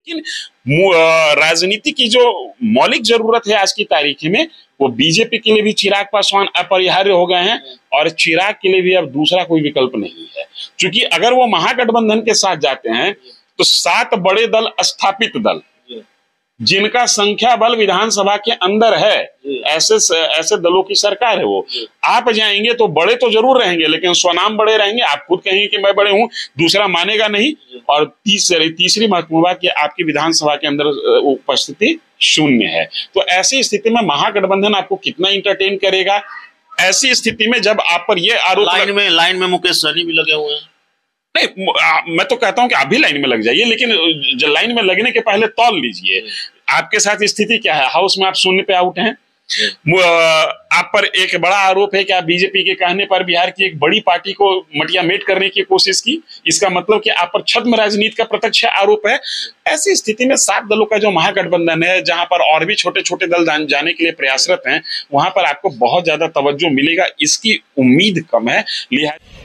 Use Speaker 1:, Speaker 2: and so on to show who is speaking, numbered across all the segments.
Speaker 1: लेकिन राजनीति की जो मौलिक जरूरत है आज की तारीख में, वो बीजेपी के लिए भी चिराग पासवान अपरिहार्य हो गए हैं और चिराग के लिए भी अब दूसरा कोई विकल्प नहीं है। क्योंकि अगर वो महागठबंधन के साथ जाते हैं तो 7 बड़े दल, स्थापित दल, जिनका संख्या बल विधानसभा के अंदर है, ऐसे दलों की सरकार है। वो आप जाएंगे तो बड़े तो जरूर रहेंगे, लेकिन स्वनाम बड़े रहेंगे। आप खुद कहेंगे कि मैं बड़े हूं, दूसरा मानेगा नहीं। और तीसरी महत्वपूर्ण बात कि आपकी विधानसभा के अंदर उपस्थिति शून्य है। तो ऐसी स्थिति में महागठबंधन आपको कितना इंटरटेन करेगा? ऐसी स्थिति में जब आप पर ये आरोप,
Speaker 2: लाइन में मुकेश सहनी भी लगे हुए हैं।
Speaker 1: नहीं, मैं तो कहता हूं कि आप भी लाइन में लग जाइए, लेकिन लाइन में लगने के पहले तौल लीजिए आपके साथ स्थिति क्या है। हाउस में आप शून्य पे आउट हैं। आप पर एक बड़ा आरोप है कि आप बीजेपी के कहने पर बिहार की एक बड़ी पार्टी को मटियामेट करने की कोशिश की। इसका मतलब कि आप पर छद्म राजनीति का प्रत्यक्ष आरोप है। ऐसी स्थिति में 7 दलों का जो महागठबंधन है, जहां पर और भी छोटे छोटे दल जाने के लिए प्रयासरत हैं, वहां पर आपको बहुत ज्यादा तवज्जो मिलेगा, इसकी उम्मीद कम है। लिहाजा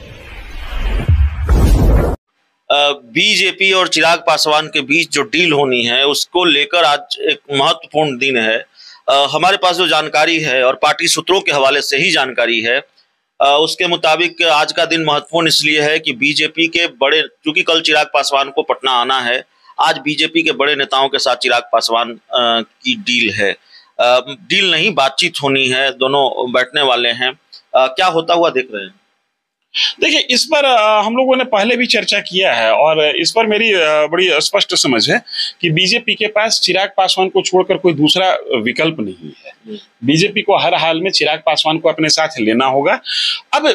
Speaker 2: बीजेपी और चिराग पासवान के बीच जो डील होनी है, उसको लेकर आज एक महत्वपूर्ण दिन है। हमारे पास जो जानकारी है और पार्टी सूत्रों के हवाले से ही जानकारी है, उसके मुताबिक आज का दिन महत्वपूर्ण इसलिए है कि बीजेपी के बड़े, क्योंकि कल चिराग पासवान को पटना आना है, आज बीजेपी के बड़े नेताओं के साथ चिराग पासवान की डील है। डील नहीं, बातचीत होनी है, दोनों बैठने वाले हैं। क्या होता हुआ देख रहे हैं?
Speaker 1: देखिए, इस पर हम लोगों ने पहले भी चर्चा किया है और इस पर मेरी बड़ी स्पष्ट समझ है कि बीजेपी के पास चिराग पासवान को छोड़कर कोई दूसरा विकल्प नहीं है। बीजेपी को हर हाल में चिराग पासवान को अपने साथ लेना होगा। अब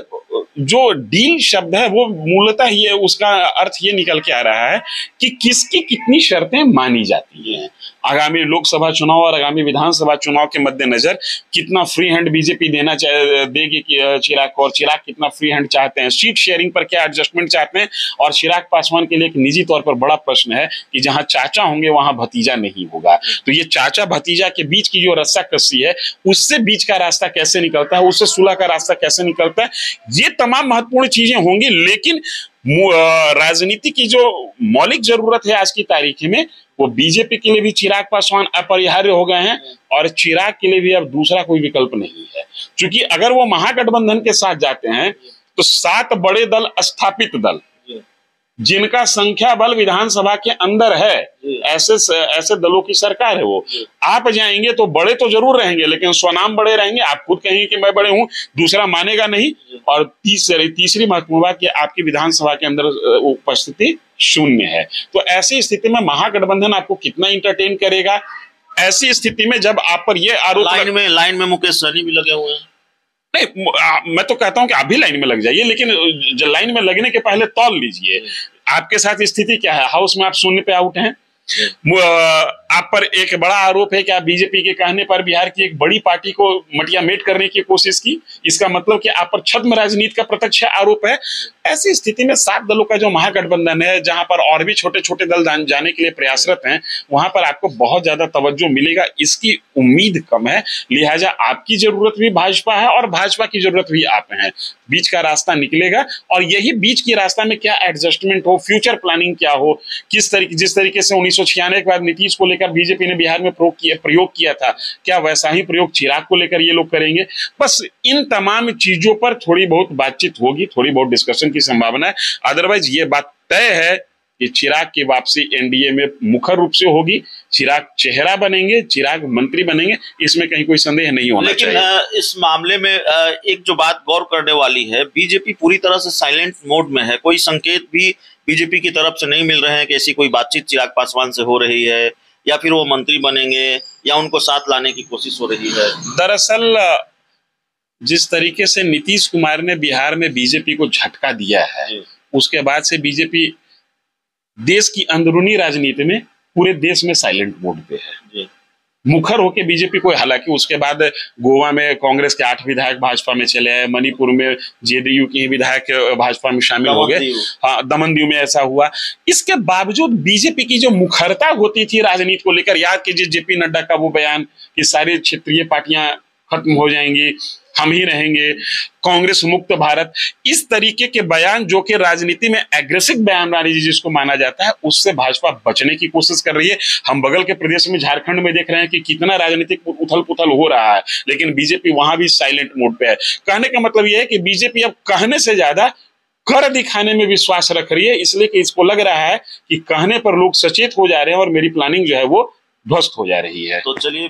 Speaker 1: जो डील शब्द है वो मूलतः ये, उसका अर्थ ये निकल के आ रहा है कि किसकी कितनी शर्तें मानी जाती हैं। आगामी लोकसभा चुनाव और आगामी विधानसभा चुनाव के मद्देनजर कितना फ्री हैंड बीजेपी देगी चिराग को, और चिराग कितना फ्री हैंड चाहते हैं, सीट शेयरिंग पर क्या एडजस्टमेंट चाहते हैं। और चिराग पासवान के लिए एक निजी तौर पर बड़ा प्रश्न है कि जहां चाचा होंगे वहां भतीजा नहीं होगा। तो ये चाचा भतीजा के बीच की जो रस्साकसी है, उससे बीच का रास्ता कैसे निकलता है, उससे सुलह का रास्ता कैसे निकलता है, ये तमाम महत्वपूर्ण चीजें होंगी। लेकिन राजनीति की जो मौलिक जरूरत है आज की तारीख में, वो बीजेपी के लिए भी चिराग पासवान अपरिहार्य हो गए हैं और चिराग के लिए भी अब दूसरा कोई विकल्प नहीं है। क्योंकि अगर वो महागठबंधन के साथ जाते हैं तो 7 बड़े दल, स्थापित दल, जिनका संख्या बल विधानसभा के अंदर है, ऐसे दलों की सरकार है। वो आप जाएंगे तो बड़े तो जरूर रहेंगे, लेकिन स्वनाम बड़े रहेंगे। आप खुद कहेंगे कि मैं बड़े हूं, दूसरा मानेगा नहीं। और तीसरी महत्वपूर्ण बात कि आपकी विधानसभा के अंदर उपस्थिति शून्य है। तो ऐसी स्थिति में महागठबंधन आपको कितना इंटरटेन करेगा? ऐसी स्थिति में जब आप पर ये आरोप,
Speaker 2: लाइन में मुकेश सहनी भी लगे हुए हैं।
Speaker 1: नहीं, मैं तो कहता हूं कि आप भी लाइन में लग जाइए, लेकिन लाइन में लगने के पहले तौल लीजिए आपके साथ स्थिति क्या है। हाउस में आप शून्य पे आउट हैं। आप पर एक बड़ा आरोप है कि आप बीजेपी के कहने पर बिहार की एक बड़ी पार्टी को मटियामेट करने की कोशिश की। इसका मतलब कि आप पर छद्म राजनीति का प्रत्यक्ष आरोप है। ऐसी स्थिति में 7 दलों का जो महागठबंधन है, जहां पर और भी छोटे छोटे दल जाने के लिए प्रयासरत हैं, वहां पर आपको बहुत ज्यादा तवज्जो मिलेगा, इसकी उम्मीद कम है। लिहाजा आपकी जरूरत भी भाजपा है और भाजपा की जरूरत भी आप हैं। बीच का रास्ता निकलेगा और यही बीच की रास्ता में क्या एडजस्टमेंट हो, फ्यूचर प्लानिंग क्या हो, जिस तरीके से 1996 के बाद नीतीश को लेकर बीजेपी ने बिहार में प्रयोग किया था, क्या वैसा ही प्रयोग चिराग को लेकर ये लोग करेंगे? बस इन तमाम चीजों पर थोड़ी बहुत बातचीत होगी, थोड़ी बहुत डिस्कशन की संभावना है। अदरवाइज ये बात तय है कि चिराग की वापसी एनडीए में मुखर रूप से होगी। चिराग चेहरा बनेंगे, चिराग मंत्री बनेंगे, इसमें कहीं कोई संदेह नहीं होना चाहिए।
Speaker 2: लेकिन इस मामले में एक जो बात गौर करने वाली है, बीजेपी पूरी तरह से साइलेंट मोड में है। कोई संकेत भी बीजेपी की तरफ से नहीं मिल रहे हैं कि ऐसी कोई बातचीत चिराग पासवान से हो रही है, या फिर वो मंत्री बनेंगे, या उनको साथ लाने की कोशिश हो रही है।
Speaker 1: दरअसल जिस तरीके से नीतीश कुमार ने बिहार में बीजेपी को झटका दिया है, उसके बाद से बीजेपी देश की अंदरूनी राजनीति में पूरे देश में साइलेंट मोड पे है। मुखर होके बीजेपी को, हालांकि उसके बाद गोवा में कांग्रेस के 8 विधायक भाजपा में चले आए, मणिपुर में जेडीयू के विधायक भाजपा में शामिल हो गए, हाँ, दमन-दीव में ऐसा हुआ। इसके बावजूद बीजेपी की जो मुखरता होती थी राजनीति को लेकर, याद कीजिए जेपी नड्डा का वो बयान कि सारी क्षेत्रीय पार्टियां खत्म हो जाएंगी, हम ही रहेंगे, कांग्रेस मुक्त भारत, इस तरीके के बयान जो कि राजनीति में एग्रेसिव बयानबाजी जिसको माना जाता है, उससे भाजपा बचने की कोशिश कर रही है। हम बगल के प्रदेश में झारखंड में देख रहे हैं कि कितना राजनीतिक उथल पुथल हो रहा है, लेकिन बीजेपी वहां भी साइलेंट मोड पे है। कहने का मतलब यह है कि बीजेपी अब कहने से ज्यादा कर दिखाने में विश्वास रख रही है, इसलिए कि इसको लग रहा है कि कहने पर लोग सचेत हो जा रहे हैं और मेरी प्लानिंग जो है वो ध्वस्त हो जा रही है।
Speaker 2: तो चलिए